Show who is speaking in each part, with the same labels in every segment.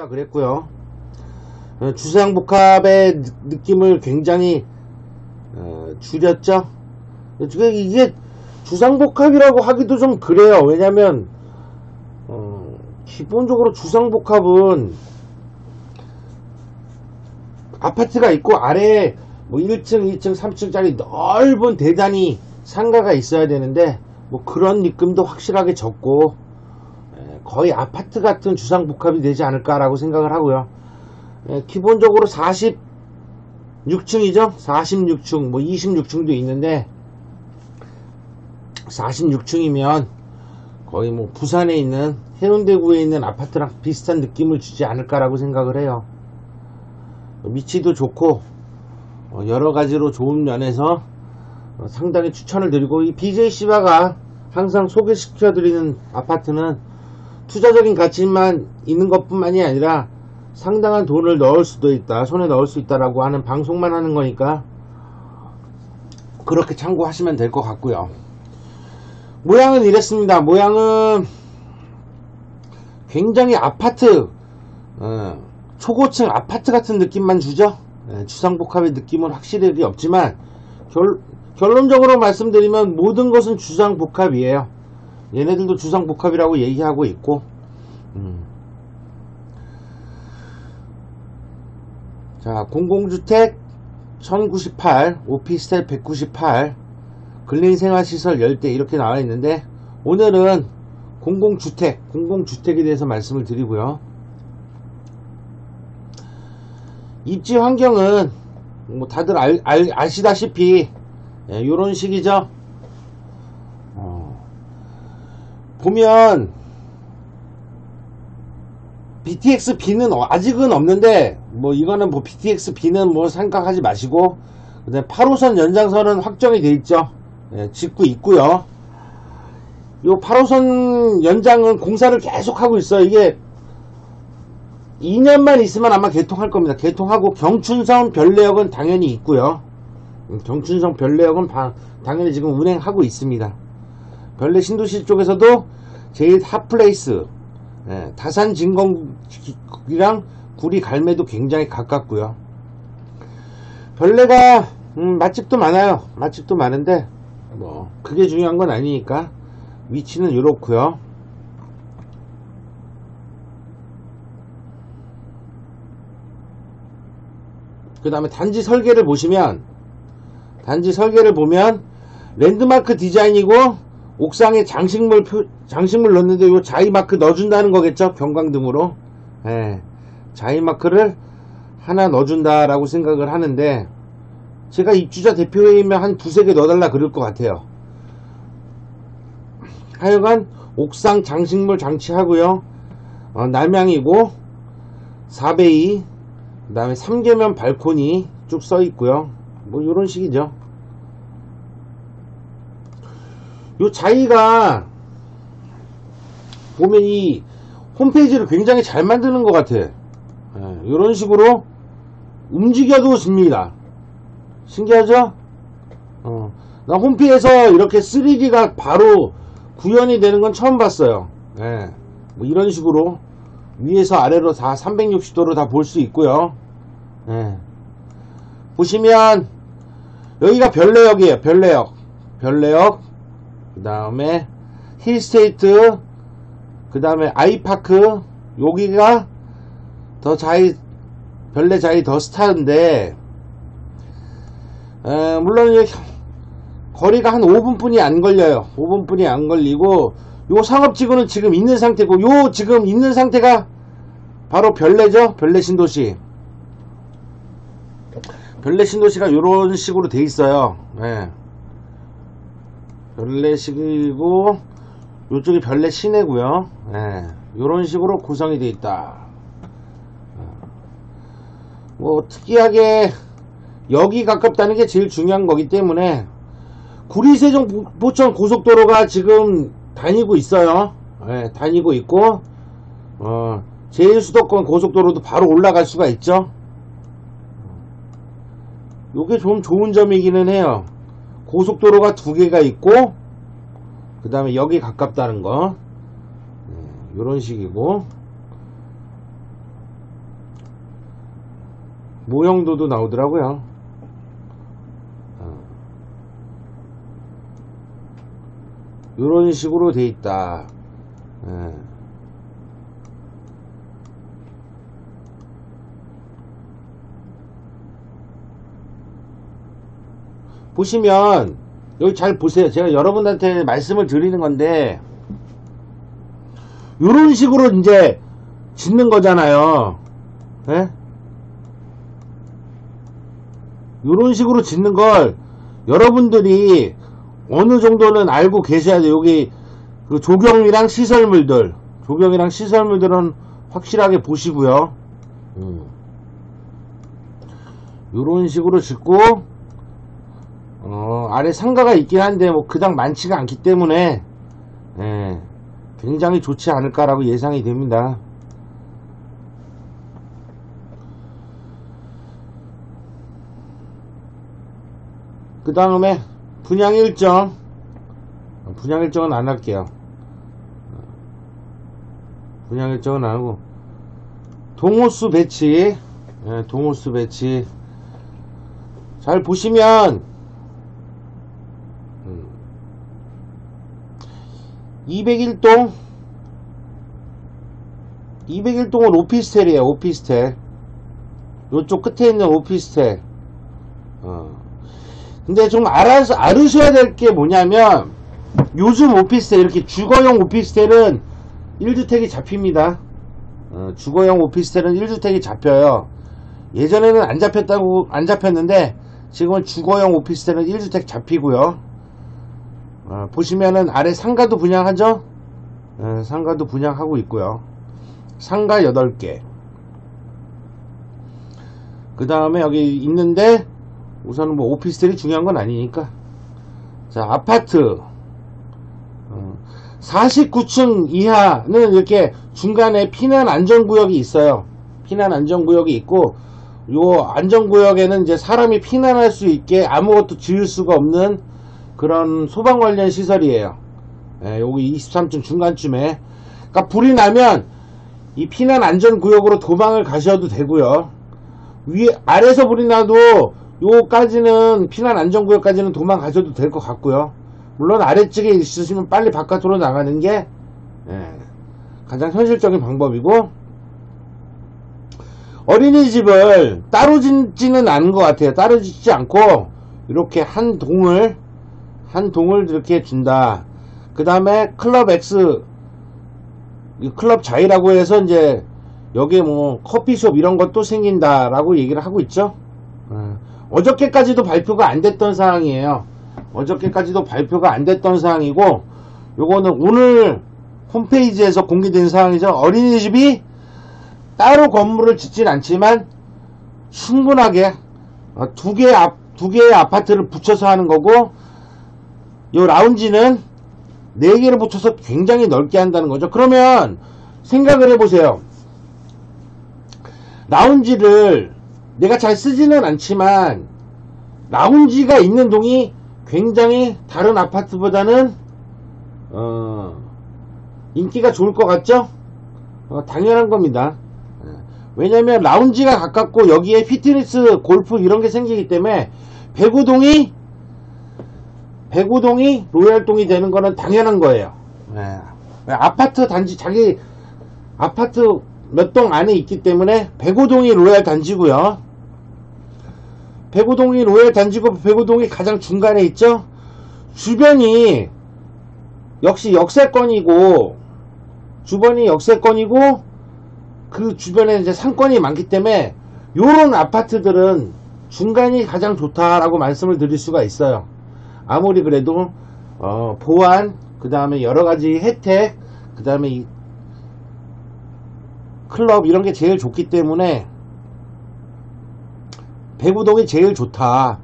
Speaker 1: 생각 그랬고요. 주상복합의 느낌을 굉장히 줄였죠. 이게 주상복합이라고 하기도 좀 그래요. 왜냐면 기본적으로 주상복합은 아파트가 있고 아래에 뭐 1층, 2층, 3층짜리 넓은 대단히 상가가 있어야 되는데 뭐 그런 느낌도 확실하게 적고 거의 아파트 같은 주상복합이 되지 않을까라고 생각을 하고요. 기본적으로 46층이죠. 46층, 뭐 26층도 있는데 46층이면 거의 뭐 부산에 있는 해운대구에 있는 아파트랑 비슷한 느낌을 주지 않을까라고 생각을 해요. 위치도 좋고 여러가지로 좋은 면에서 상당히 추천을 드리고, 이 BJC바가 항상 소개시켜드리는 아파트는 투자적인 가치만 있는 것뿐만이 아니라 상당한 돈을 넣을 수도 있다, 손에 넣을 수 있다라고 하는 방송만 하는 거니까 그렇게 참고하시면 될 것 같고요. 모양은 이랬습니다. 모양은 굉장히 아파트, 초고층 아파트 같은 느낌만 주죠. 주상복합의 느낌은 확실히 없지만 결론적으로 말씀드리면 모든 것은 주상복합이에요. 얘네들도 주상복합이라고 얘기하고 있고, 자, 공공주택 1098, 오피스텔 198, 근린생활시설 10대 이렇게 나와 있는데, 오늘은 공공주택에 대해서 말씀을 드리고요. 입지 환경은 뭐 다들 아시다시피 요런 식이죠. 보면 BTXB는 아직은 없는데, 뭐 이거는 뭐 BTXB는 뭐 생각하지 마시고, 그다음에 8호선 연장선은 확정이 돼 있죠. 짓고 있고요. 요 8호선 연장은 공사를 계속 하고 있어요. 이게 2년만 있으면 아마 개통할 겁니다. 개통하고 경춘선 별내역은 당연히 있고요. 경춘선 별내역은 당연히 지금 운행하고 있습니다. 별내 신도시 쪽에서도 제일 핫플레이스, 다산 진건이랑 구리 갈매도 굉장히 가깝고요. 별내가 맛집도 많아요. 맛집도 많은데 뭐 그게 중요한 건 아니니까 위치는 이렇고요. 그 다음에 단지 설계를 보시면, 랜드마크 디자인이고 옥상에 장식물 넣는데 요 자이마크 넣어준다는 거겠죠. 경광등으로. 자이마크를 하나 넣어준다라고 생각을 하는데, 제가 입주자 대표회의면 한 두세 개 넣어달라 그럴 것 같아요. 하여간 옥상 장식물 장치하고요. 남향이고 4베이, 그 다음에 3계면 발코니 쭉 써있고요. 뭐 요런 식이죠. 요 자이가 보면 이 홈페이지를 굉장히 잘 만드는 것 같아. 요런 식으로 움직여도 집니다. 신기하죠? 나 홈피에서 이렇게 3D가 바로 구현이 되는 건 처음 봤어요. 뭐 이런 식으로 위에서 아래로 다 360도로 다 볼 수 있고요. 보시면 여기가 별내역이에요. 별내역, 그 다음에 힐스테이트, 그 다음에 아이파크, 여기가 더 자이, 별내 자이 더 스타인데, 물론 거리가 한 5분뿐이 안 걸려요. 5분뿐이 안 걸리고, 요 상업지구는 지금 있는 상태고, 요 지금 있는 상태가 바로 별내죠. 별내 신도시. 별내 신도시가 요런 식으로 돼 있어요. 별내식이고, 요쪽이 별내 시내고요. 요런 식으로 구성이 돼 있다. 뭐 특이하게 역이 가깝다는 게 제일 중요한 거기 때문에 구리 세종 포천 고속도로가 지금 다니고 있어요. 다니고 있고, 제일수도권 고속도로도 바로 올라갈 수가 있죠. 요게 좀 좋은 점이기는 해요. 고속도로가 두 개가 있고, 그 다음에 역이 가깝다는 거. 요런 식이고, 모형도도 나오더라고요. 이런 식으로 돼 있다. 보시면 여기 잘 보세요. 제가 여러분한테 말씀을 드리는 건데 이런 식으로 이제 짓는 거잖아요. 이런 식으로 짓는 걸 여러분들이 어느 정도는 알고 계셔야 돼요. 여기 그 조경이랑 시설물들은 확실하게 보시고요. 이런 식으로 짓고 아래 상가가 있긴 한데 뭐 그닥 많지가 않기 때문에 굉장히 좋지 않을까라고 예상이 됩니다. 그 다음에 분양 일정은 안 할게요. 분양 일정은 안 하고 동호수 배치 잘 보시면 201동은 오피스텔이에요. 오피스텔 요쪽 끝에 있는 오피스텔. 근데 좀 알으셔야 될 게 뭐냐면 요즘 오피스텔 이렇게 주거용 오피스텔은 1주택이 잡힙니다. 주거용 오피스텔은 1주택이 잡혀요. 예전에는 안 잡혔는데 지금은 주거용 오피스텔은 1주택 잡히고요. 보시면은 아래 상가도 분양하죠. 상가도 분양하고 있고요. 상가 8개. 그 다음에 여기 있는데 우선은 뭐 오피스텔이 중요한 건 아니니까. 자, 아파트 49층 이하는 이렇게 중간에 피난 안전구역이 있어요. 피난 안전구역이 있고 요 안전구역에는 이제 사람이 피난할 수 있게 아무것도 지을 수가 없는 그런 소방 관련 시설이에요. 여기 23층 중간쯤에. 그러니까 불이 나면 이 피난 안전구역으로 도망을 가셔도 되고요. 아래서 불이 나도 요까지는 피난 안전구역까지는 도망가셔도 될 것 같고요. 물론 아래쪽에 있으시면 빨리 바깥으로 나가는 게 가장 현실적인 방법이고, 어린이집을 따로 짓지는 않은 것 같아요. 따로 짓지 않고 이렇게 한 동을 이렇게 준다. 그 다음에 클럽 X, 클럽 자이라고 해서 이제 여기에 뭐 커피숍 이런 것도 생긴다라고 얘기를 하고 있죠. 어저께까지도 발표가 안 됐던 사항이에요. 어저께까지도 발표가 안 됐던 사항이고, 요거는 오늘 홈페이지에서 공개된 사항이죠. 어린이집이 따로 건물을 짓진 않지만 충분하게 두 개의 아파트를 붙여서 하는 거고, 요 라운지는 4개를 붙여서 굉장히 넓게 한다는 거죠. 그러면 생각을 해보세요. 라운지를 내가 잘 쓰지는 않지만 라운지가 있는 동이 굉장히 다른 아파트보다는 인기가 좋을 것 같죠? 당연한 겁니다. 왜냐면 라운지가 가깝고 여기에 피트니스, 골프 이런 게 생기기 때문에 백우동이 로얄동이 되는 거는 당연한 거예요. 아파트 단지, 자기 아파트 몇 동 안에 있기 때문에 백우동이 로얄 단지고요. 백우동이 로얄 단지고 백우동이 가장 중간에 있죠. 주변이 역시 역세권이고, 그 주변에 이제 상권이 많기 때문에 요런 아파트들은 중간이 가장 좋다라고 말씀을 드릴 수가 있어요. 아무리 그래도 보안, 그 다음에 여러가지 혜택, 그 다음에 이 클럽 이런 게 제일 좋기 때문에 백우동이 제일 좋다.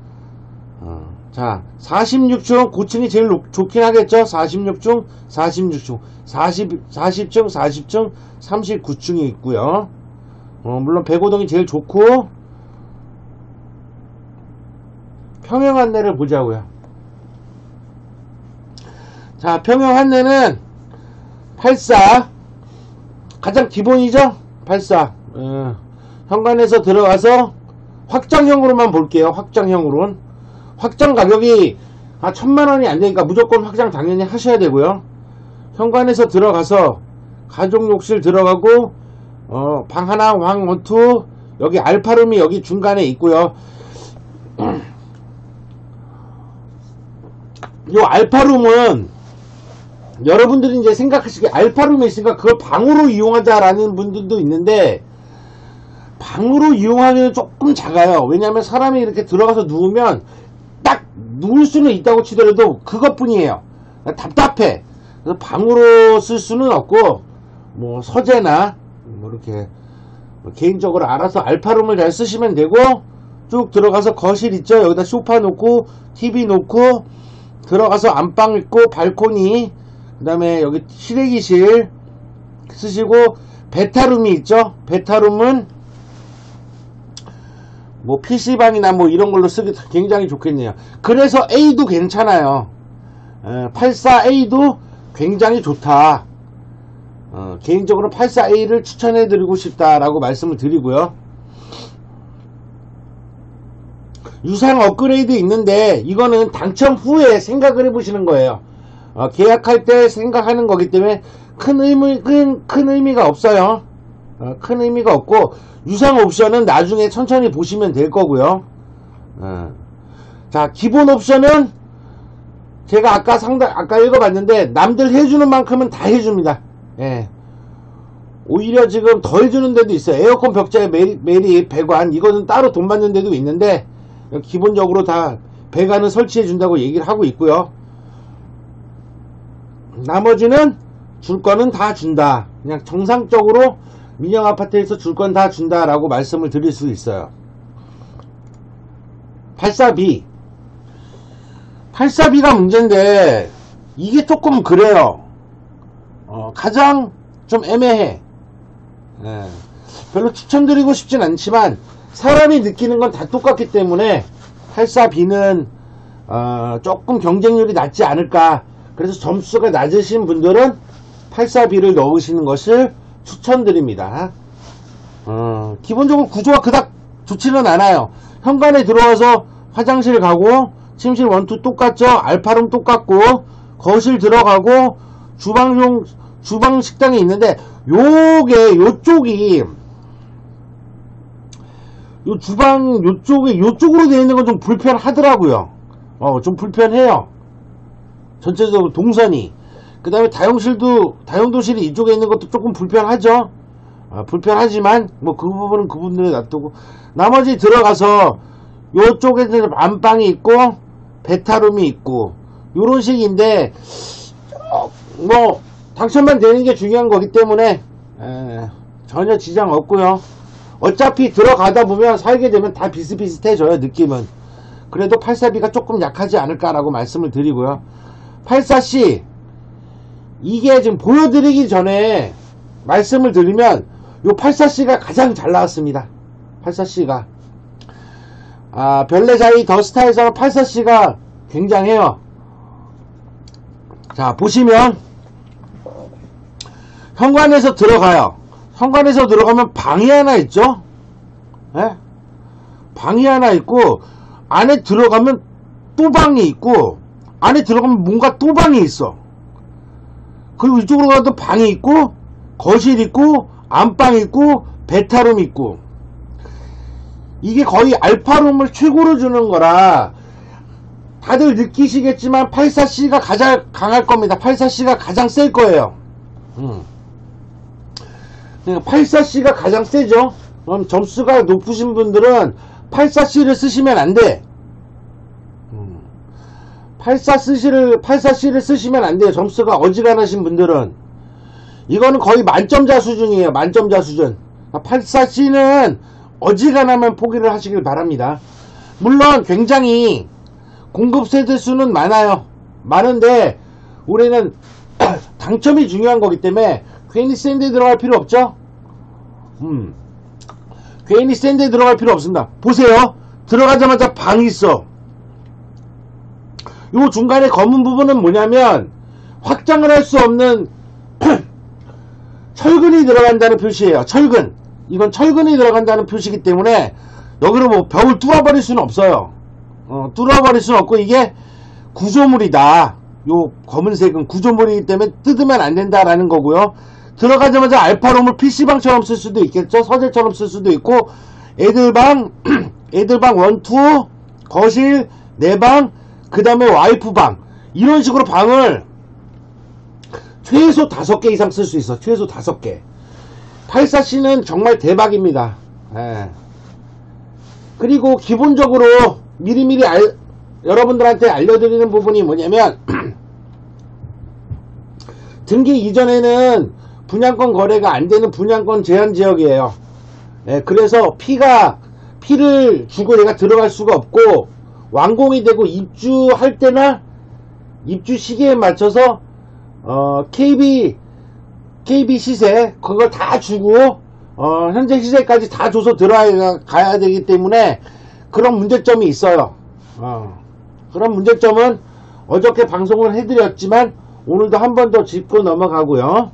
Speaker 1: 자, 46층 고층이 제일 좋긴 하겠죠. 46층 40층 39층이 있고요. 물론 백우동이 제일 좋고, 평형 안내를 보자고요. 자, 평형 안내는 84 가장 기본이죠. 84 현관에서 들어가서 확장형으로만 볼게요. 확장형으로는. 확장 가격이 1000만원이 안되니까 무조건 확장 당연히 하셔야 되고요. 현관에서 들어가서 가족 욕실 들어가고 방 하나, 방 원투, 여기 알파룸이 여기 중간에 있고요. 요 알파룸은 여러분들이 이제 생각하시기에 알파룸이 있으니까 그걸 방으로 이용하자라는 분들도 있는데, 방으로 이용하기는 조금 작아요. 왜냐하면 사람이 이렇게 들어가서 누우면 딱 누울 수는 있다고 치더라도 그것뿐이에요. 답답해. 그래서 방으로 쓸 수는 없고, 뭐 서재나 뭐 이렇게 개인적으로 알아서 알파룸을 잘 쓰시면 되고, 쭉 들어가서 거실 있죠. 여기다 소파 놓고 TV 놓고 들어가서 안방 있고 발코니, 그 다음에 여기 실외기실 쓰시고, 베타룸이 있죠. 베타룸은 뭐 PC방이나 뭐 이런 걸로 쓰기 굉장히 좋겠네요. 그래서 A도 괜찮아요. 84A도 굉장히 좋다. 개인적으로 84A를 추천해드리고 싶다라고 말씀을 드리고요. 유상 업그레이드 있는데 이거는 당첨 후에 생각을 해보시는 거예요. 계약할 때 생각하는 거기 때문에 큰 의미가 없어요. 큰 의미가 없고, 유상 옵션은 나중에 천천히 보시면 될 거고요. 자, 기본 옵션은 제가 아까 읽어봤는데 남들 해주는 만큼은 다 해줍니다. 예. 오히려 지금 더 해주는 데도 있어요. 에어컨 벽자에 매립 배관, 이거는 따로 돈 받는 데도 있는데 기본적으로 다 배관은 설치해 준다고 얘기를 하고 있고요. 나머지는 줄 거는 다 준다. 그냥 정상적으로 민영 아파트에서 줄 건 다 준다라고 말씀을 드릴 수 있어요. 84B. 84B가 문제인데 이게 조금 그래요. 가장 좀 애매해. 별로 추천드리고 싶진 않지만 사람이 느끼는 건 다 똑같기 때문에 84B는 조금 경쟁률이 낮지 않을까. 그래서 점수가 낮으신 분들은 84B를 넣으시는 것을 추천드립니다. 기본적으로 구조가 그닥 좋지는 않아요. 현관에 들어와서 화장실 가고, 침실 원투 똑같죠. 알파룸 똑같고, 거실 들어가고, 주방 식당이 있는데, 요쪽이 요 주방 요쪽으로 되어 있는 건 좀 불편하더라고요. 좀 불편해요. 전체적으로 동선이. 그 다음에 다용도실이 이쪽에 있는 것도 조금 불편하죠. 불편하지만 뭐 그 부분은 그분들이 놔두고, 나머지 들어가서 요쪽에는 안방이 있고 베타룸이 있고 요런 식인데, 뭐 당첨만 되는 게 중요한 거기 때문에 전혀 지장 없고요. 어차피 들어가다 보면 살게 되면 다 비슷비슷해져요. 느낌은. 그래도 84B가 조금 약하지 않을까라고 말씀을 드리고요. 84C, 이게 지금 보여드리기 전에 말씀을 드리면 요 84C가 가장 잘 나왔습니다. 84C가 별내자이 더스타에서는 84C가 굉장해요. 자, 보시면 현관에서 들어가요. 현관에서 들어가면 방이 하나 있죠. 예? 방이 하나 있고, 안에 들어가면 또 방이 있고, 안에 들어가면 뭔가 또 방이 있어. 그리고 이쪽으로 가도 방이 있고, 거실 있고, 안방 있고, 베타룸 있고. 이게 거의 알파룸을 최고로 주는 거라 다들 느끼시겠지만 84C가 가장 강할 겁니다. 84C가 가장 셀 거예요. 84C가 가장 세죠. 그럼 점수가 높으신 분들은 84C를 쓰시면 안 돼. 84C를 쓰시면 안 돼요. 점수가 어지간하신 분들은. 이거는 거의 만점자 수준이에요. 만점자 수준. 84C는 어지간하면 포기를 하시길 바랍니다. 물론 굉장히 공급 세대 수는 많아요. 많은데 우리는 당첨이 중요한 거기 때문에 괜히 센 데 들어갈 필요 없죠. 괜히 센 데 들어갈 필요 없습니다. 보세요. 들어가자마자 방이 있어. 요 중간에 검은 부분은 뭐냐면 확장을 할 수 없는 철근이 들어간다는 표시예요. 철근. 이건 철근이 들어간다는 표시이기 때문에 여기로 뭐 벽을 뚫어버릴 수는 없어요. 뚫어버릴 수는 없고, 이게 구조물이다. 요 검은색은 구조물이기 때문에 뜯으면 안 된다라는 거고요. 들어가자마자 알파룸을 PC방처럼 쓸 수도 있겠죠. 서재처럼 쓸 수도 있고, 애들방, 애들방 1, 2, 거실, 내방, 그 다음에 와이프방. 이런 식으로 방을 최소 5개 이상 쓸 수 있어. 최소 5개. 84C는 정말 대박입니다. 예. 그리고 기본적으로 미리미리 여러분들한테 알려드리는 부분이 뭐냐면 등기 이전에는 분양권 거래가 안 되는 분양권 제한 지역이에요. 예, 그래서 피를 주고 내가 들어갈 수가 없고, 완공이 되고 입주할 때나 입주 시기에 맞춰서 KB 시세 그걸 다 주고 현재 시세까지 다 줘서 들어가야 되기 때문에 그런 문제점이 있어요. 그런 문제점은 어저께 방송을 해드렸지만 오늘도 한 번 더 짚고 넘어가고요.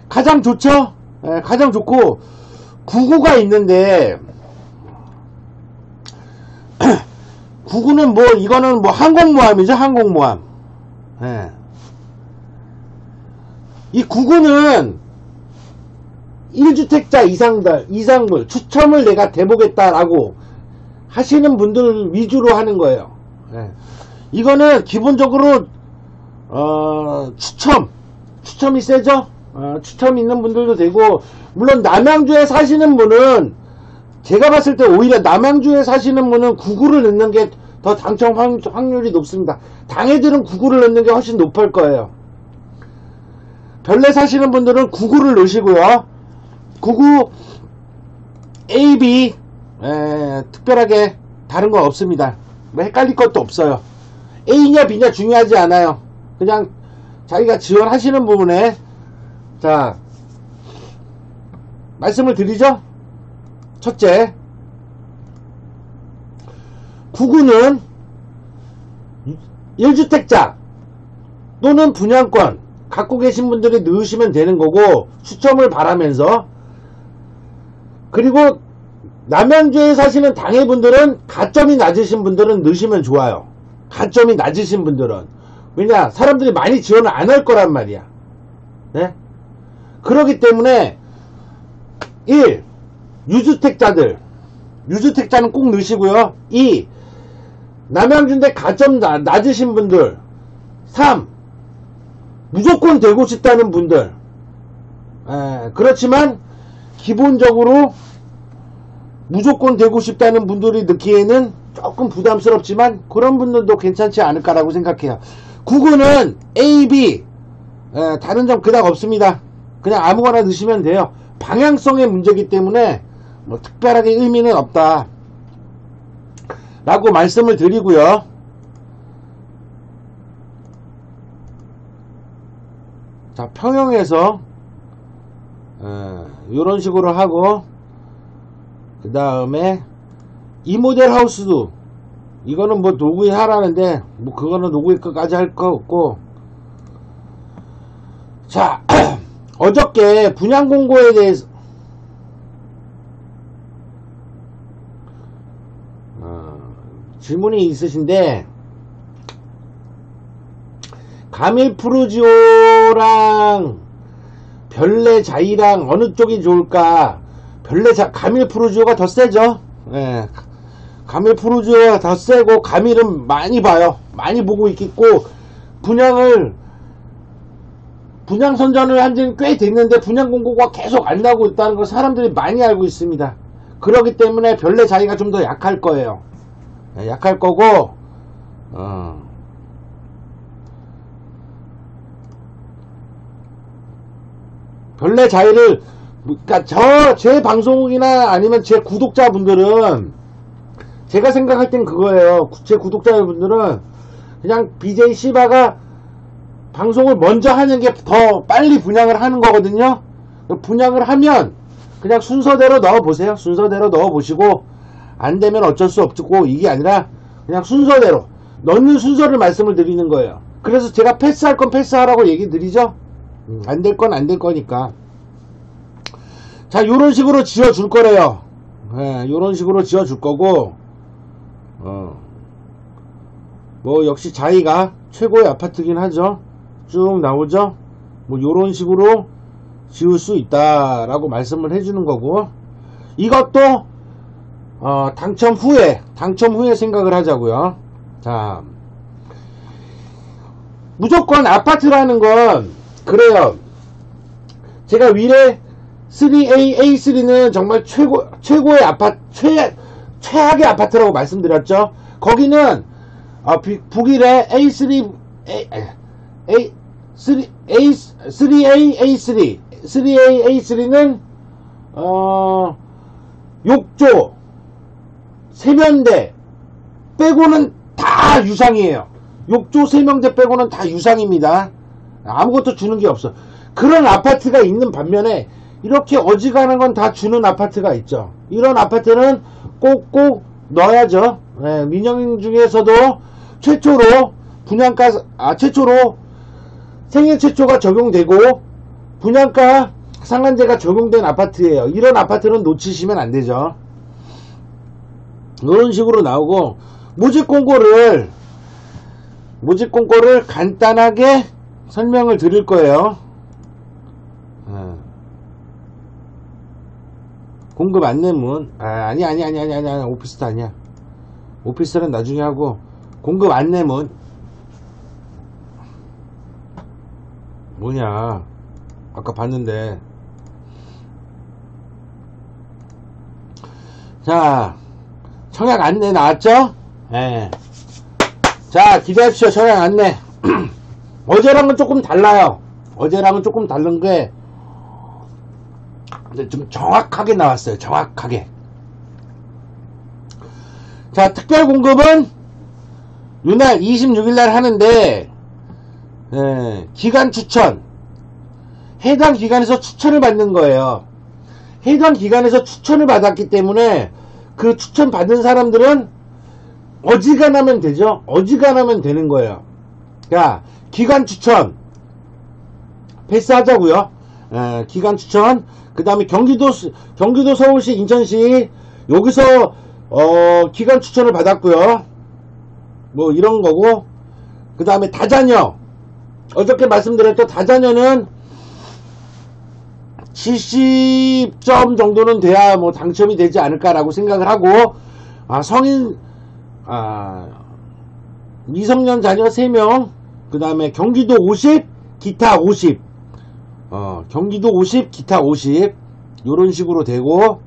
Speaker 1: 가장 좋죠? 예, 가장 좋고, 구구가 있는데 구구는 뭐 이거는 뭐 항공모함이죠. 항공모함. 예. 이 구구는 1주택자 이상물 추첨을 내가 대보겠다라고 하시는 분들 위주로 하는 거예요. 예. 이거는 기본적으로 추첨이 세죠. 추첨이 있는 분들도 되고, 물론 남양주에 사시는 분은 제가 봤을 때 오히려 남양주에 사시는 분은 구구를 넣는 게 더 당첨 확률이 높습니다. 당애들은 구구를 넣는 게 훨씬 높을 거예요. 별내 사시는 분들은 구구를 넣으시고요. 구구 A, B 특별하게 다른 건 없습니다. 뭐 헷갈릴 것도 없어요. A냐 B냐 중요하지 않아요. 그냥 자기가 지원하시는 부분에, 자, 말씀을 드리죠. 첫째, 구구는 1주택자 또는 분양권 갖고 계신 분들이 넣으시면 되는 거고, 추첨을 바라면서. 그리고 남양주에 사시는 당해분들은 가점이 낮으신 분들은 넣으시면 좋아요. 가점이 낮으신 분들은. 왜냐, 사람들이 많이 지원을 안 할 거란 말이야. 네? 그러기 때문에 1. 유주택자는 꼭 넣으시고요. 2. 남양주인데 가점 낮으신 분들. 3. 무조건 되고 싶다는 분들. 그렇지만 기본적으로 무조건 되고 싶다는 분들이 넣기에는 조금 부담스럽지만 그런 분들도 괜찮지 않을까라고 생각해요. 구구는 A, B 다른 점 그닥 없습니다. 그냥 아무거나 넣으시면 돼요. 방향성의 문제이기 때문에 뭐 특별하게 의미는 없다 라고 말씀을 드리고요. 자, 평형에서 이런 식으로 하고, 그 다음에 이 모델 하우스도 이거는 뭐 노구에 하라는데 뭐 그거는 노구에 끝까지 할 거 없고. 자, 어저께 분양 공고에 대해서 질문이 있으신데, 가밀 푸르지오랑 별내 자이랑 어느 쪽이 좋을까? 가밀 푸르지오가 더 세죠. 예. 가밀 푸르지오가 더 세고, 가밀은 많이 봐요. 많이 보고 있겠고, 분양 선전을 한 지는 꽤 됐는데 분양 공고가 계속 안 나오고 있다는 걸 사람들이 많이 알고 있습니다. 그렇기 때문에 별내 자이가 좀 더 약할 거예요. 약할 거고, 별내 자이를, 그러니까 제 방송이나 아니면 제 구독자분들은, 제가 생각할 땐 그거예요. 제 구독자분들은 그냥 BJ 시바가 방송을 먼저 하는 게 더 빨리 분양을 하는 거거든요. 분양을 하면 그냥 순서대로 넣어보세요. 순서대로 넣어보시고, 안 되면 어쩔 수 없고, 이게 아니라 그냥 순서대로 넣는 순서를 말씀을 드리는 거예요. 그래서 제가 패스할 건 패스하라고 얘기 드리죠. 안 될 건 안 될 거니까. 자, 요런 식으로 지어줄 거래요. 예, 요런 식으로 지어줄 거고, 뭐, 역시 자이가 최고의 아파트긴 하죠. 쭉 나오죠? 뭐, 요런 식으로 지을 수 있다라고 말씀을 해주는 거고, 이것도, 당첨 후에 생각을 하자고요. 자, 무조건 아파트라는 건, 그래요. 제가 위례 3A, A3는 정말 최고의 아파트, 최악의 아파트라고 말씀드렸죠. 거기는, 북일의 A3, A3A, A3, 3A, A3는, 욕조, 세면대, 빼고는 다 유상이에요. 욕조, 세면대 빼고는 다 유상입니다. 아무것도 주는 게 없어. 그런 아파트가 있는 반면에, 이렇게 어지간한 건 다 주는 아파트가 있죠. 이런 아파트는 꼭꼭 넣어야죠. 네, 민영 중에서도 최초로 분양가, 최초로 생애 최초가 적용되고 분양가 상한제가 적용된 아파트예요. 이런 아파트는 놓치시면 안 되죠. 이런 식으로 나오고, 모집 공고를 간단하게 설명을 드릴 거예요. 공급 안내문. 아니야. 오피스텔 아니야. 오피스텔은 나중에 하고, 공급 안내문. 뭐냐. 아까 봤는데. 자, 청약 안내 나왔죠? 예. 자, 기대하십시오. 청약 안내. 어제랑은 조금 달라요. 어제랑은 조금 다른 게, 근데 좀 정확하게 나왔어요. 정확하게. 자, 특별 공급은 이날 26일날 하는데, 기간 추천. 해당 기간에서 추천을 받는 거예요. 해당 기간에서 추천을 받았기 때문에 그 추천 받은 사람들은 어지간하면 되죠. 어지간하면 되는 거예요. 자, 기간 추천 패스하자고요. 기간 추천. 그 다음에 경기도, 서울시, 인천시 여기서 기간 추천을 받았고요. 뭐 이런 거고. 그 다음에 다자녀. 어저께 말씀드렸던 다자녀는 70점 정도는 돼야 뭐 당첨이 되지 않을까라고 생각을 하고, 미성년 자녀 3명, 그 다음에 경기도 50, 기타 50, 경기도 50, 기타 50, 요런 식으로 되고,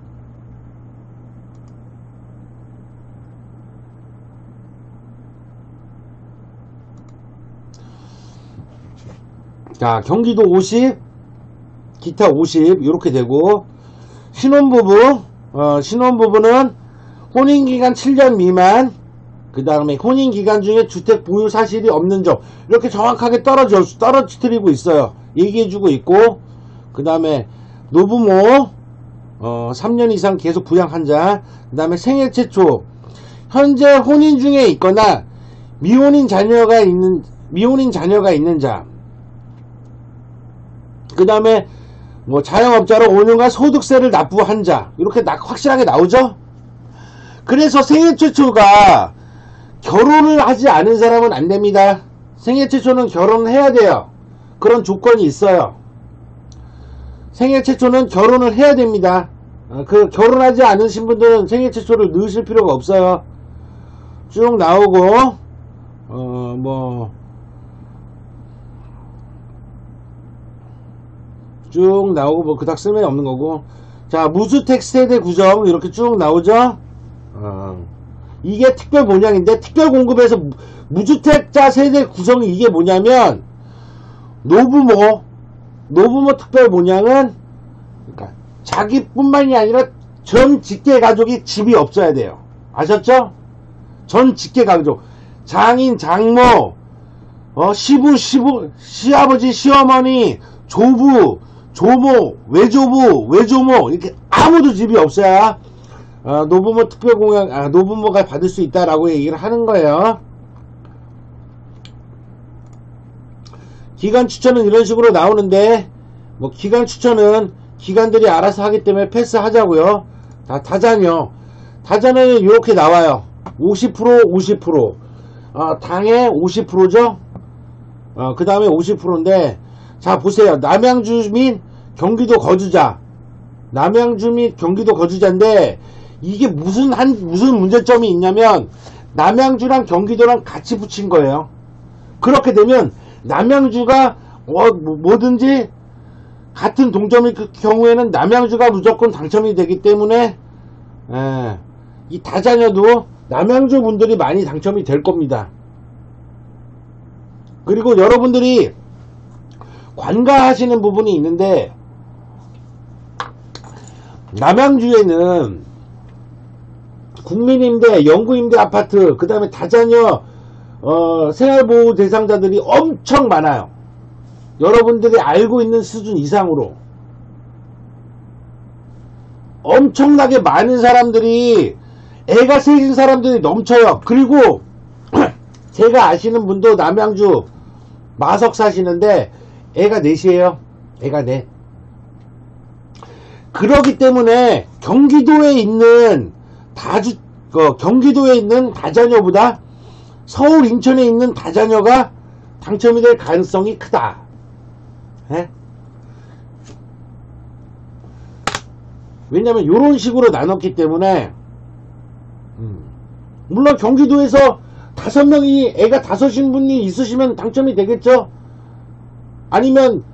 Speaker 1: 자, 경기도 50, 기타 50, 요렇게 되고, 신혼부부는 혼인기간 7년 미만, 그 다음에 혼인기간 중에 주택 보유 사실이 없는 점, 이렇게 정확하게 떨어뜨리고 있어요. 얘기해주고 있고, 그 다음에 노부모, 3년 이상 계속 부양한 자, 그 다음에 생애 최초, 현재 혼인 중에 있거나, 미혼인 자녀가 있는 자, 그 다음에 뭐 자영업자로 5년간 소득세를 납부한 자, 이렇게 확실하게 나오죠. 그래서 생애 최초가 결혼을 하지 않은 사람은 안 됩니다. 생애 최초는 결혼을 해야 돼요. 그런 조건이 있어요. 생애 최초는 결혼을 해야 됩니다. 그 결혼하지 않으신 분들은 생애 최초를 넣으실 필요가 없어요. 쭉 나오고, 쭉 나오고, 뭐 그닥 쓸모이 없는 거고. 자, 무주택 세대 구성 이렇게 쭉 나오죠. 이게 특별 모양인데, 특별 공급에서 무주택자 세대 구성이 이게 뭐냐면, 노부모 특별 모양은, 그러니까 자기뿐만이 아니라 전 직계 가족이 집이 없어야 돼요. 아셨죠? 전 직계 가족, 장인, 장모, 시부, 시아버지, 시어머니, 조부, 조모, 외조모, 이렇게 아무도 집이 없어야 노부모 특별 공약, 노부모가 받을 수 있다라고 얘기를 하는 거예요. 기간 추천은 이런 식으로 나오는데, 뭐 기간 추천은 기관들이 알아서 하기 때문에 패스하자고요. 다자녀는 이렇게 나와요. 50% 50%. 당의 50%죠. 그 다음에 50%인데, 자, 보세요. 남양주 및 경기도 거주자. 남양주 및 경기도 거주자인데, 이게 무슨 문제점이 있냐면, 남양주랑 경기도랑 같이 붙인 거예요. 그렇게 되면, 남양주가, 뭐든지, 같은 동점일 경우에는 남양주가 무조건 당첨이 되기 때문에, 이 다자녀도 남양주 분들이 많이 당첨이 될 겁니다. 그리고 여러분들이 관가하시는 부분이 있는데, 남양주에는 국민임대, 영구임대 아파트, 그 다음에 다자녀 생활보호 대상자들이 엄청 많아요. 여러분들이 알고 있는 수준 이상으로 엄청나게 많은 사람들이, 애가 셋인 사람들이 넘쳐요. 그리고 제가 아시는 분도 남양주 마석 사시는데 애가 넷이에요. 애가 넷. 그러기 때문에 경기도에 있는 경기도에 있는 다자녀보다 서울, 인천에 있는 다자녀가 당첨이 될 가능성이 크다. 에? 왜냐면 이런 식으로 나눴기 때문에, 물론 경기도에서 5명이, 애가 5인 분이 있으시면 당첨이 되겠죠. 아니면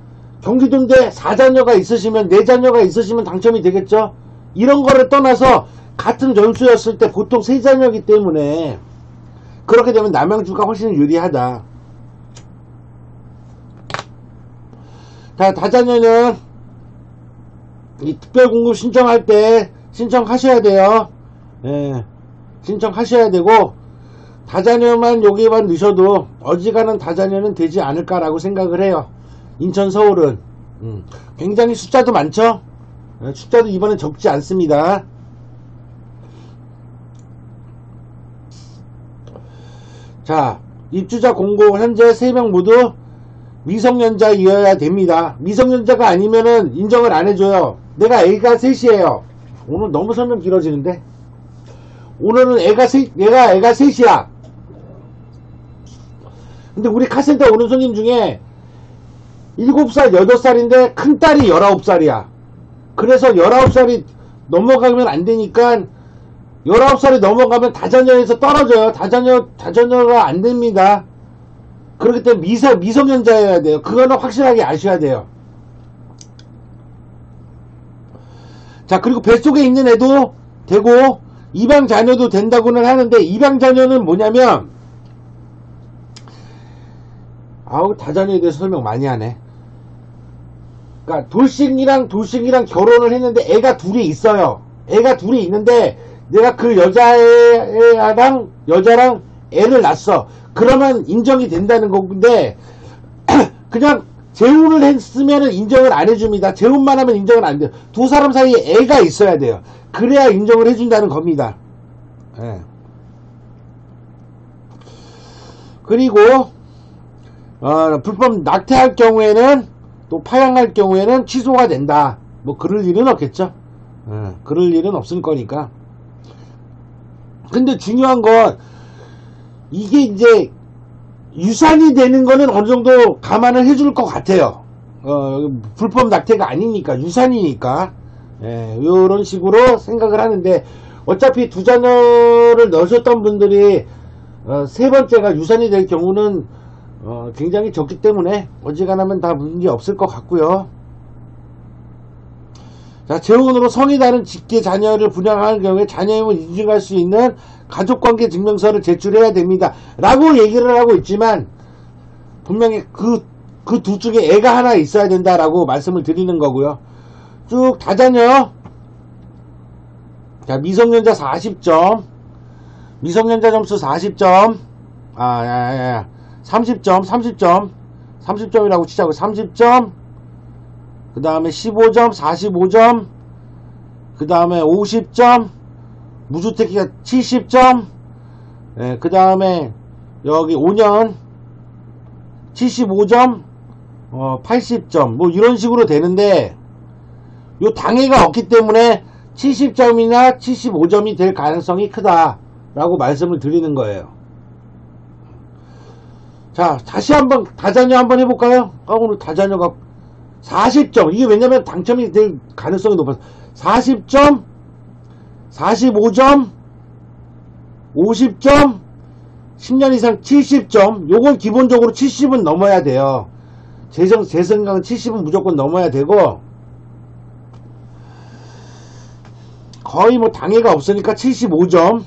Speaker 1: 경기도인데 4자녀가 있으시면, 4자녀가 있으시면 당첨이 되겠죠. 이런 거를 떠나서 같은 점수였을 때 보통 3자녀이기 때문에 그렇게 되면 남양주가 훨씬 유리하다. 자, 다자녀는 이 특별공급 신청할 때 신청하셔야 돼요. 예, 신청하셔야 되고, 다자녀만 여기만 넣으셔도 어지간한 다자녀는 되지 않을까라고 생각을 해요. 인천, 서울은 굉장히 숫자도 많죠. 숫자도 이번엔 적지 않습니다. 자, 입주자 공고 현재 3명 모두 미성년자이어야 됩니다. 미성년자가 아니면은 인정을 안 해줘요. 내가 애가 셋이에요. 오늘 너무 설명 길어지는데, 오늘은 내가 애가 셋이야. 근데 우리 카센터 오는 손님 중에 7살, 8살인데 큰딸이 19살이야. 그래서 19살이 넘어가면 안 되니까, 19살이 넘어가면 다자녀에서 떨어져요. 다자녀가 안 됩니다. 그렇기 때문에 미성년자여야 돼요. 그거는 확실하게 아셔야 돼요. 자, 그리고 뱃속에 있는 애도 되고, 입양 자녀도 된다고는 하는데, 입양 자녀는 뭐냐면, 다자녀에 대해서 설명 많이 하네. 그러니까 돌싱이랑 결혼을 했는데 애가 둘이 있어요. 애가 둘이 있는데 내가 그 여자랑 애를 낳았어. 그러면 인정이 된다는 건데, 그냥 재혼을 했으면 인정을 안 해줍니다. 재혼만 하면 인정을 안 돼요. 두 사람 사이에 애가 있어야 돼요. 그래야 인정을 해준다는 겁니다. 예. 그리고 불법 낙태할 경우에는, 또 파양할 경우에는 취소가 된다. 뭐 그럴 일은 없겠죠. 그럴 일은 없을 거니까. 근데 중요한 건, 이게 이제 유산이 되는 거는 어느 정도 감안을 해줄 것 같아요. 불법 낙태가 아니니까, 유산이니까. 이런 식으로 생각을 하는데, 어차피 2자녀를 넣으셨던 분들이 세 번째가 유산이 될 경우는 굉장히 적기 때문에 어지간하면 다 문제 없을 것 같고요. 자, 재혼으로 성이 다른 직계 자녀를 분양하는 경우에 자녀임을 인증할 수 있는 가족관계 증명서를 제출해야 됩니다. 라고 얘기를 하고 있지만, 분명히 그 둘 중에 애가 하나 있어야 된다라고 말씀을 드리는 거고요. 쭉 다자녀. 자, 미성년자 40점. 미성년자 점수 40점. 30점. 30점이라고 치자고. 30점. 그 다음에 15점, 45점. 그 다음에 50점. 무주택기가 70점. 그 다음에 여기 5년 75점. 80점. 뭐 이런 식으로 되는데, 요 당해가 없기 때문에 70점이나 75점이 될 가능성이 크다라고 말씀을 드리는 거예요. 자, 다시 한번 다자녀 한번 해볼까요? 오늘 다자녀가 40점. 이게 왜냐면 당첨이 될 가능성이 높아서 40점, 45점, 50점, 10년 이상 70점. 요건 기본적으로 70은 넘어야 돼요. 제 생각은 70은 무조건 넘어야 되고, 거의 뭐 당해가 없으니까 75점,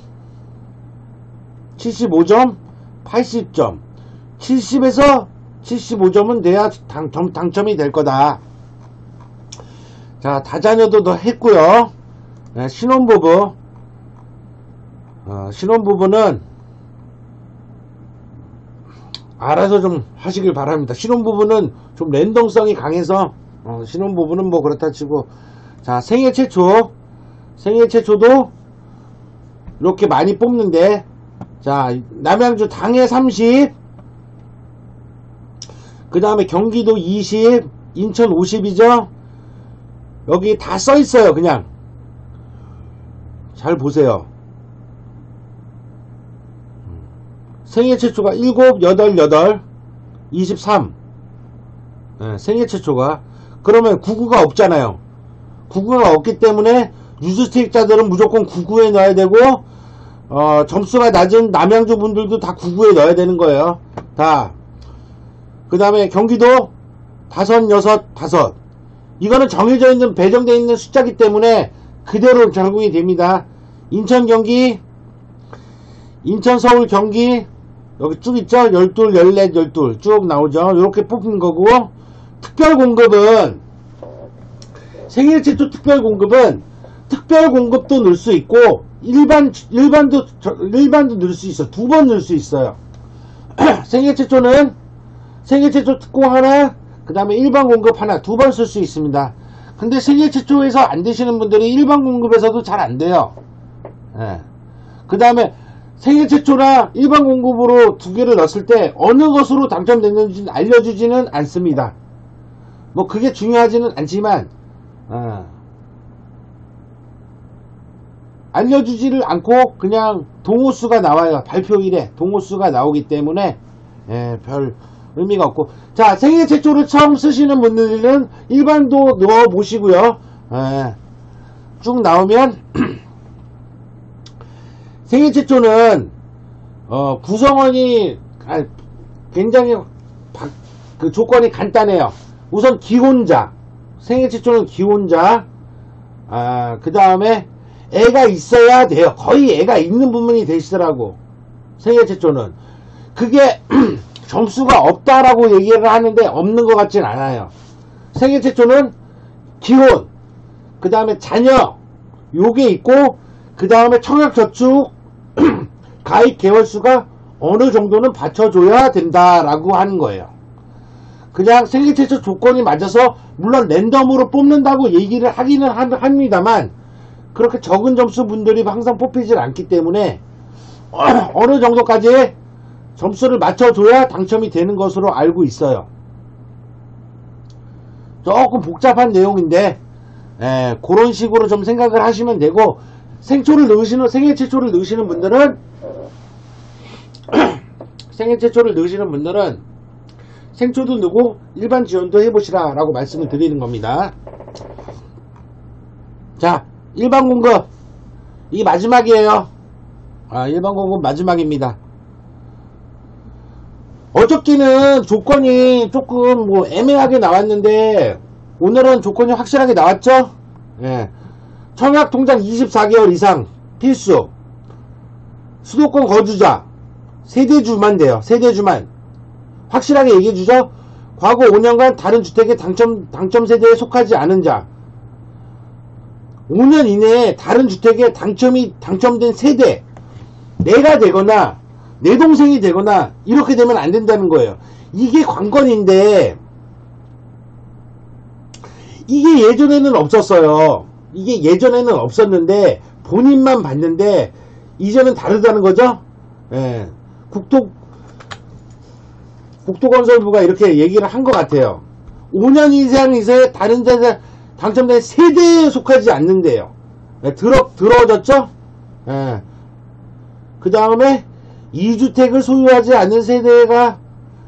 Speaker 1: 75점, 80점. 70에서 75점은 돼야 당첨이 될 거다. 자, 다자녀도 더 했고요. 네, 신혼부부. 신혼부부는 알아서 좀 하시길 바랍니다. 신혼부부는 좀 랜덤성이 강해서, 신혼부부는 뭐 그렇다 치고, 자, 생애 최초도 이렇게 많이 뽑는데, 자, 남양주 당해 30, 그 다음에 경기도 20, 인천 50이죠. 여기 다 써있어요. 그냥 잘 보세요. 생애 최초가 7, 8, 23. 네, 생애 최초가. 그러면 99가 없잖아요. 99가 없기 때문에 뉴스테이크자들은 무조건 99에 넣어야 되고, 점수가 낮은 남양주 분들도 다 99에 넣어야 되는 거예요. 다. 그 다음에 경기도 5, 6, 5. 이거는 정해져 있는, 배정되어 있는 숫자기 때문에 그대로 적용이 됩니다. 인천, 경기, 인천, 서울, 경기, 여기 쭉 있죠? 12, 14, 12. 쭉 나오죠? 이렇게 뽑힌 거고, 특별공급은, 생일 최초 특별공급은, 특별공급도 넣을 수 있고, 일반도 넣을 수 있어. 2번 넣을 수 있어요. 생일 최초는, 생일 최초 특공 하나, 그 다음에 일반 공급 하나, 2번 쓸 수 있습니다. 근데 생일 최초에서 안 되시는 분들이 일반 공급에서도 잘 안 돼요. 예. 그 다음에 생일 최초나 일반 공급으로 2개를 넣었을 때 어느 것으로 당첨됐는지 알려주지는 않습니다. 뭐 그게 중요하지는 않지만, 알려주지를 않고 그냥 동호수가 나와요. 발표일에 동호수가 나오기 때문에, 별 의미가 없고. 자, 생애 최초를 처음 쓰시는 분들은 일반도 넣어 보시고요. 쭉 나오면 생애 최초는 구성원이 굉장히 그 조건이 간단해요. 우선 기혼자. 생애 최초는 기혼자. 그 다음에 애가 있어야 돼요. 거의 애가 있는 부분이 되시더라고. 생애 최초는. 그게 점수가 없다라고 얘기를 하는데 없는 것 같진 않아요. 생애 최초는 기혼, 그 다음에 자녀, 요게 있고, 그 다음에 청약저축 가입 개월수가 어느 정도는 받쳐줘야 된다라고 하는 거예요. 그냥 생애 최초 조건이 맞아서 물론 랜덤으로 뽑는다고 얘기를 하기는 합니다만, 그렇게 적은 점수 분들이 항상 뽑히질 않기 때문에 어느 정도까지 점수를 맞춰줘야 당첨이 되는 것으로 알고 있어요. 조금 복잡한 내용인데, 그런 식으로 좀 생각을 하시면 되고, 생애 최초를 넣으시는 분들은 생애 최초를 넣으시는 분들은 생초도 넣고 일반 지원도 해보시라 라고 말씀을 드리는 겁니다. 자, 일반 공급 이게 마지막이에요. 일반 공급 마지막입니다. 어저께는 조건이 조금 뭐 애매하게 나왔는데 오늘은 조건이 확실하게 나왔죠. 청약 통장 24개월 이상 필수, 수도권 거주자, 세대주만 돼요. 세대주만 확실하게 얘기해주죠. 과거 5년간 다른 주택의 당첨 세대에 속하지 않은 자, 5년 이내에 다른 주택에 당첨된 세대, 내가 되거나 내 동생이 되거나 이렇게 되면 안 된다는 거예요. 이게 관건인데, 이게 예전에는 없었어요. 이게 예전에는 없었는데 본인만 봤는데 이제는 다르다는 거죠. 국토건설부가 이렇게 얘기를 한 것 같아요. 5년 이상 이상의 다른 데에 당첨된 세대에 속하지 않는데요. 들어졌죠? 예. 그 다음에 2주택을 소유하지 않는 세대가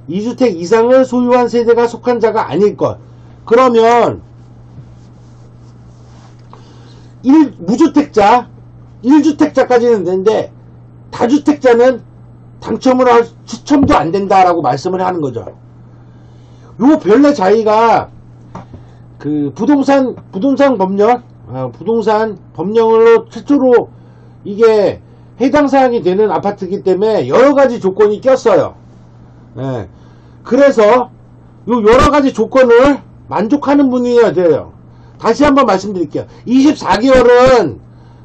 Speaker 1: 2주택 이상을 소유한 세대가 속한 자가 아닐 것. 그러면 무주택자 1주택자까지는 되는데 다주택자는 당첨을 할 추첨도 안 된다라고 말씀을 하는 거죠. 요 별내 차이가 그 부동산 법령 부동산 법령으로 최초로 이게 해당 사항이 되는 아파트이기 때문에 여러가지 조건이 꼈어요. 예. 그래서 요 여러가지 조건을 만족하는 분이어야 돼요. 다시 한번 말씀드릴게요. 24개월은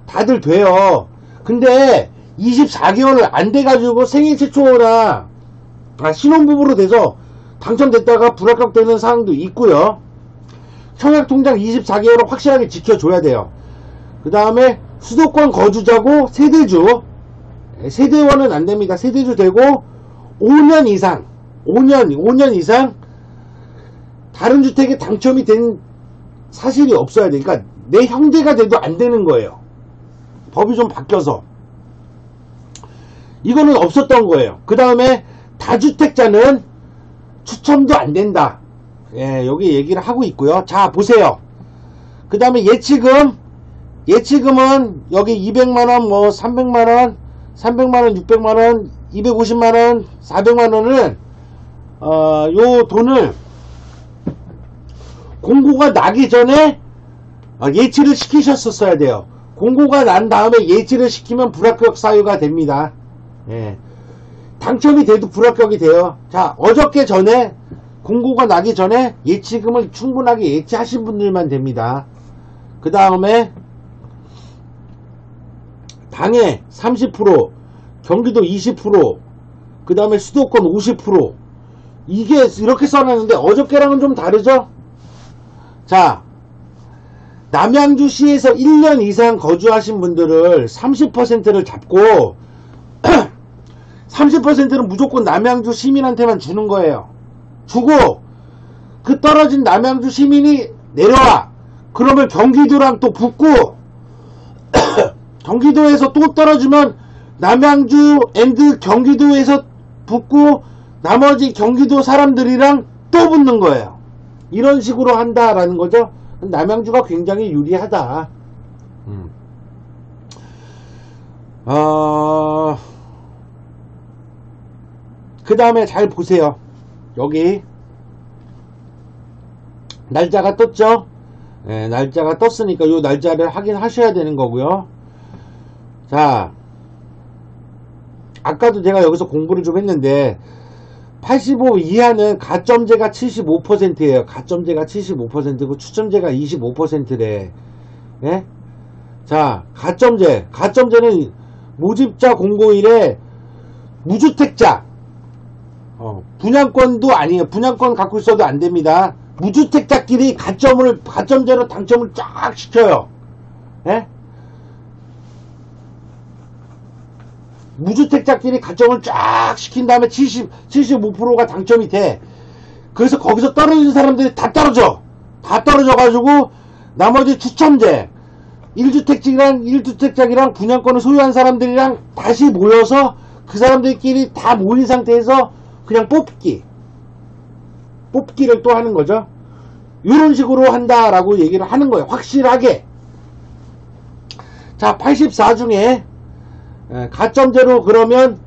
Speaker 1: 다들 돼요. 근데 24개월을 안 돼가지고 생애 최초나 신혼부부로 돼서 당첨됐다가 불합격되는 상황도 있고요. 청약통장 24개월을 확실하게 지켜줘야 돼요. 그 다음에 수도권 거주자고 세대주, 세대원은 안됩니다. 세대주 되고 5년 이상 다른 주택에 당첨이 된 사실이 없어야 돼. 그러니까 내 형제가 돼도 안 되는 거예요. 법이 좀 바뀌어서 이거는 없었던 거예요. 그 다음에 다주택자는 추첨도 안 된다. 예, 여기 얘기를 하고 있고요. 자, 보세요. 그 다음에 예치금은 여기 200만원, 뭐 300만원, 600만원, 250만원, 400만원은 요 돈을 공고가 나기 전에 예치를 시키셨었어야 돼요. 공고가 난 다음에 예치를 시키면 불합격 사유가 됩니다. 예. 당첨이 돼도 불합격이 돼요. 자, 어저께 전에 공고가 나기 전에 예치금을 충분하게 예치하신 분들만 됩니다. 그 다음에 당해 30%, 경기도 20%, 그 다음에 수도권 50%. 이게 이렇게 써놨는데 어저께랑은 좀 다르죠? 자, 남양주시에서 1년 이상 거주하신 분들을 30%를 잡고 30%는 무조건 남양주 시민한테만 주는 거예요. 주고 그 떨어진 남양주 시민이 내려와. 그러면 경기도랑 또 붙고 경기도에서 또 떨어지면 남양주 앤드 경기도에서 붙고 나머지 경기도 사람들이랑 또 붙는 거예요. 이런 식으로 한다라는 거죠. 남양주가 굉장히 유리하다. 그 다음에 잘 보세요. 여기 날짜가 떴죠. 네, 날짜가 떴으니까 요 날짜를 확인하셔야 되는 거고요. 자, 아까도 제가 여기서 공부를 좀 했는데 85 이하는 가점제가 75%예요. 가점제가 75%고 추첨제가 25%래. 예? 자, 가점제는 모집자 공고일에 무주택자 분양권도 아니에요. 분양권 갖고 있어도 안 됩니다. 무주택자끼리 가점제로 당첨을 쫙 시켜요. 예? 무주택자끼리 가점을 쫙 시킨 다음에 75%가 당첨이 돼. 그래서 거기서 떨어진 사람들이 다 떨어져가지고 나머지 추첨제 1주택자기랑 분양권을 소유한 사람들이랑 다시 모여서 그 사람들끼리 다 모인 상태에서 그냥 뽑기를 또 하는 거죠. 이런 식으로 한다라고 얘기를 하는 거예요. 확실하게. 자, 84 중에 가점제로 그러면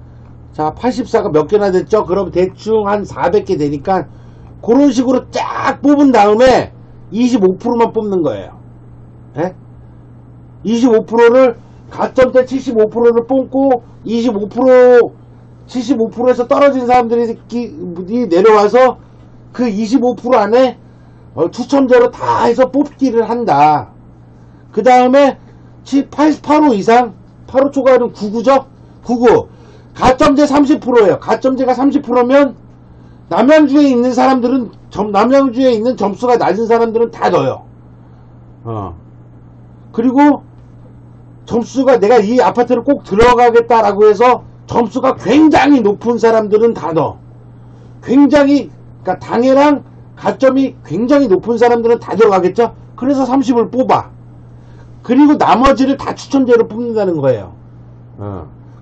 Speaker 1: 자 84가 몇 개나 됐죠? 그럼 대충 한 400개 되니까 그런 식으로 쫙 뽑은 다음에 25%만 뽑는 거예요. 예? 25%를 가점대 75%를 뽑고 75%에서 떨어진 사람들이 내려와서 그 25% 안에 추첨제로 다 해서 뽑기를 한다. 그 다음에 88호 이상 8호 초과는 99죠? 99. 가점제 30%예요. 가점제가 30%면 남양주에 있는 사람들은 남양주에 있는 점수가 낮은 사람들은 다 넣어요. 그리고 점수가 내가 이 아파트를 꼭 들어가겠다라고 해서 점수가 굉장히 높은 사람들은 다 넣어. 그러니까 당해랑 가점이 굉장히 높은 사람들은 다 들어가겠죠? 그래서 30을 뽑아. 그리고 나머지를 다 추첨제로 뽑는다는 거예요.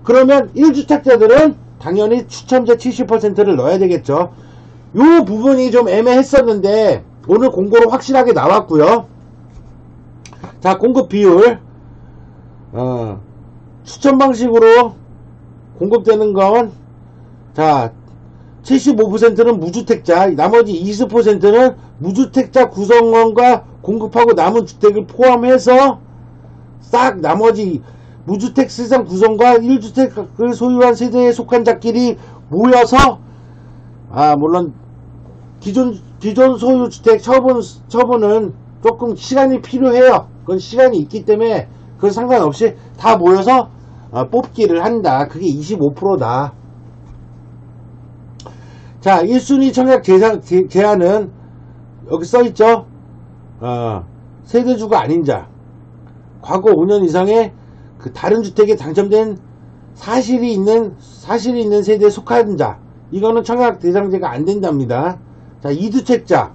Speaker 1: 그러면 1주택자들은 당연히 추첨제 70%를 넣어야 되겠죠. 요 부분이 좀 애매했었는데 오늘 공고로 확실하게 나왔고요. 자, 공급 비율 추첨 방식으로 공급되는 건 자 75%는 무주택자, 나머지 20%는 무주택자 구성원과 공급하고 남은 주택을 포함해서 싹 나머지 무주택 시장 구성과 1주택을 소유한 세대에 속한 자끼리 모여서 물론 기존 소유주택 처분은 조금 시간이 필요해요. 그건 시간이 있기 때문에 그건 상관없이 다 모여서 뽑기를 한다. 그게 25%다. 자, 1순위 청약 제한은 여기 써있죠. 세대주가 아닌 자, 과거 5년 이상의 그 다른 주택에 당첨된 사실이 있는 세대에 속한 자, 이거는 청약 대상제가 안 된답니다. 자, 2주택자,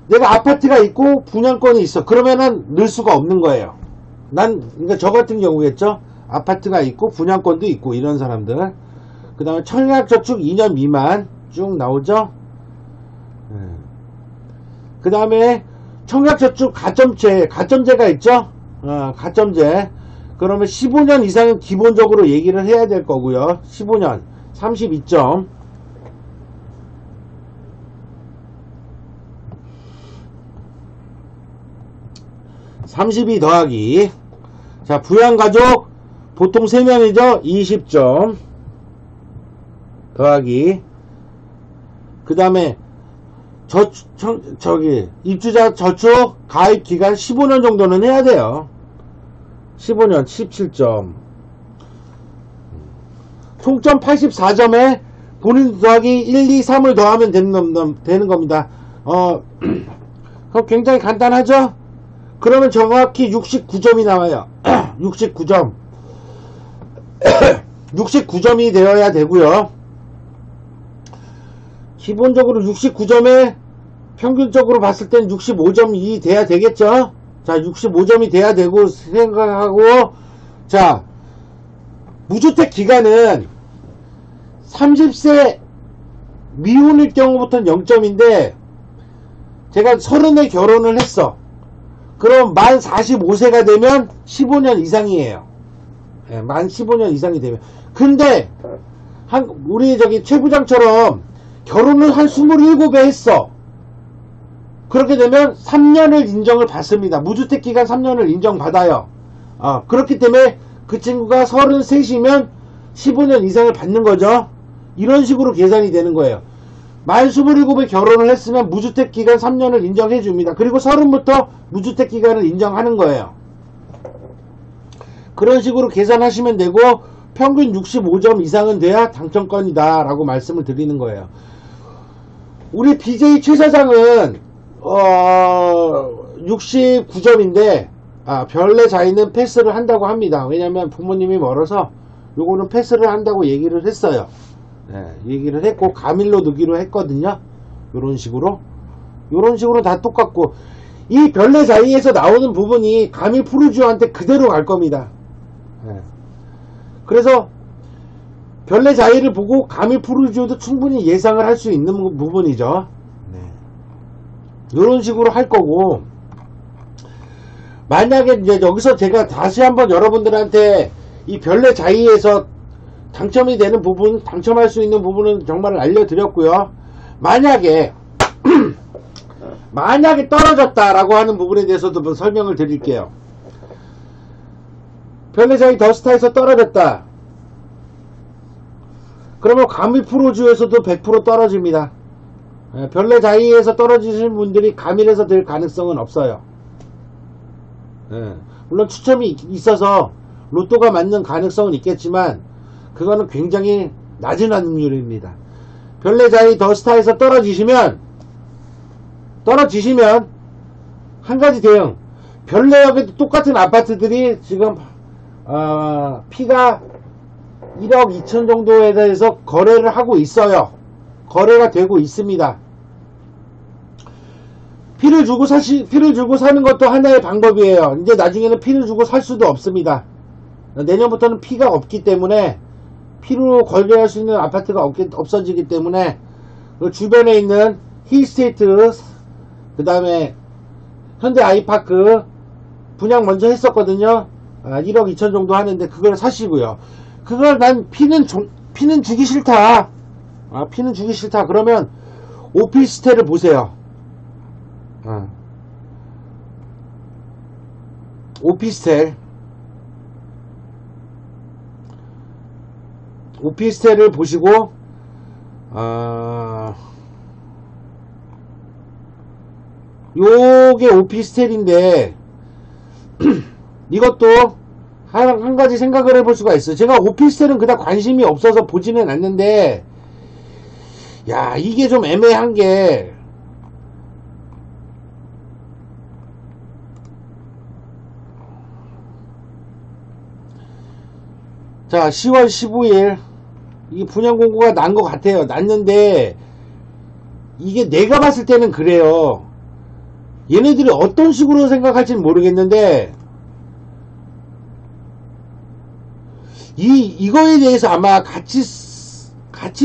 Speaker 1: 내가 아파트가 있고 분양권이 있어. 그러면은 넣을 수가 없는 거예요. 그러니까 저 같은 경우겠죠. 아파트가 있고 분양권도 있고 이런 사람들. 그 다음에 청약저축 2년 미만 쭉 나오죠. 그 다음에 청약저축 가점제가 있죠. 가점제. 그러면 15년 이상은 기본적으로 얘기를 해야 될 거고요. 15년 32점. (32 더하기) 자, 부양가족 보통 3명이죠. 20점 더하기, 그 다음에 입주자 저축 가입 기간 15년 정도는 해야 돼요. 15년 17점. 총점 84점에 본인 더하기 1, 2, 3을 더하면 되는 겁니다. 그럼 굉장히 간단하죠? 그러면 정확히 69점이 나와요. 69점. 69점이 되어야 되고요. 기본적으로 69점에 평균적으로 봤을 땐 65점이 돼야 되겠죠. 자, 65점이 돼야 되고 생각하고, 자, 무주택 기간은 30세 미혼일 경우부터는 0점인데 제가 30에 결혼을 했어. 그럼 만 45세가 되면 15년 이상이에요. 만 15년 이상이 되면. 근데 우리 최 부장처럼 결혼을 한 27에 했어. 그렇게 되면 3년을 인정을 받습니다. 무주택 기간 3년을 인정받아요. 그렇기 때문에 그 친구가 33이면 15년 이상을 받는 거죠. 이런 식으로 계산이 되는 거예요. 만 27에 결혼을 했으면 무주택 기간 3년을 인정해 줍니다. 그리고 30부터 무주택 기간을 인정하는 거예요. 그런 식으로 계산하시면 되고, 평균 65점 이상은 돼야 당첨권이다 라고 말씀을 드리는 거예요. 우리 BJ 최 사장은 69점인데 별내 자이는 패스를 한다고 합니다. 왜냐면 부모님이 멀어서 요거는 패스를 한다고 얘기를 했어요. 얘기를 했고 가밀로 넣기로 했거든요. 요런 식으로 다 똑같고, 이 별내 자이에서 나오는 부분이 가밀 푸르지오한테 그대로 갈 겁니다. 그래서 별내 자이를 보고 가밀 푸르지오도 충분히 예상을 할 수 있는 부분이죠. 요런 식으로 할 거고, 만약에 이제 여기서 제가 다시 한번 여러분들한테 이 별내 자이에서 당첨이 되는 부분, 당첨할 수 있는 부분은 정말 알려드렸고요. 만약에 떨어졌다라고 하는 부분에 대해서도 설명을 드릴게요. 별내 자이 더스타에서 떨어졌다. 그러면 가밀 푸르지오에서도 100% 떨어집니다. 별내 자이에서 떨어지신 분들이 가밀에서 될 가능성은 없어요. 물론 추첨이 있어서 로또가 맞는 가능성은 있겠지만 그거는 굉장히 낮은 확률입니다. 별내 자이 더스타에서 떨어지시면 한 가지 대응, 별내역에도 똑같은 아파트들이 지금 피가 1억 2천 정도에 대해서 거래를 하고 있어요. 거래가 되고 있습니다. 피를 주고 사는 것도 하나의 방법이에요. 이제 나중에는 피를 주고 살 수도 없습니다. 내년부터는 피가 없기 때문에, 피로 거래할 수 있는 아파트가 없어지기 때문에, 그 주변에 있는 힐스테이트, 그 다음에 현대 아이파크 분양 먼저 했었거든요. 1억 2천 정도 하는데 그걸 사시고요. 그걸 난 피는 주기 싫다. 피는 주기 싫다. 그러면 오피스텔을 보세요. 오피스텔을 보시고, 요게 오피스텔인데, 이것도 한 가지 생각을 해볼 수가 있어요. 제가 오피스텔은 그닥 관심이 없어서 보지는 않는데, 야, 이게 좀 애매한 게, 자, 10월 15일, 이 분양 공고가 난 것 같아요. 났는데, 이게 내가 봤을 때는 그래요. 얘네들이 어떤 식으로 생각할지는 모르겠는데, 이거에 대해서 아마 같이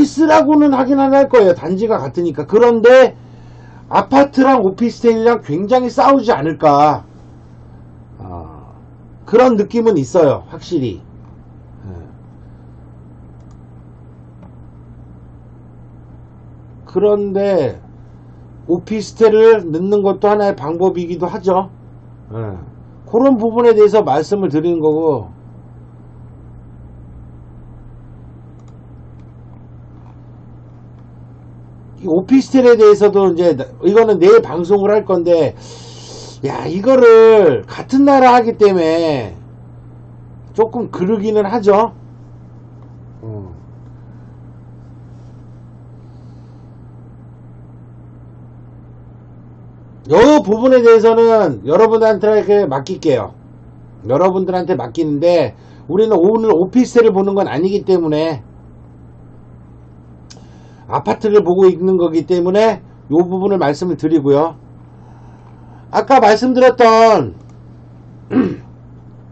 Speaker 1: 쓰라고는 하긴 할 거예요. 단지가 같으니까. 그런데, 아파트랑 오피스텔이랑 굉장히 싸우지 않을까. 그런 느낌은 있어요. 확실히. 그런데 오피스텔을 넣는 것도 하나의 방법이기도 하죠. 그런 부분에 대해서 말씀을 드리는 거고, 이 오피스텔에 대해서도 이제 이거는 내일 방송을 할 건데, 야, 이거를 같은 나라 하기 때문에 조금 그르기는 하죠. 이 부분에 대해서는 여러분들한테 맡길게요. 여러분들한테 맡기는데, 우리는 오늘 오피스텔을 보는 건 아니기 때문에, 아파트를 보고 있는 거기 때문에 이 부분을 말씀을 드리고요. 아까 말씀드렸던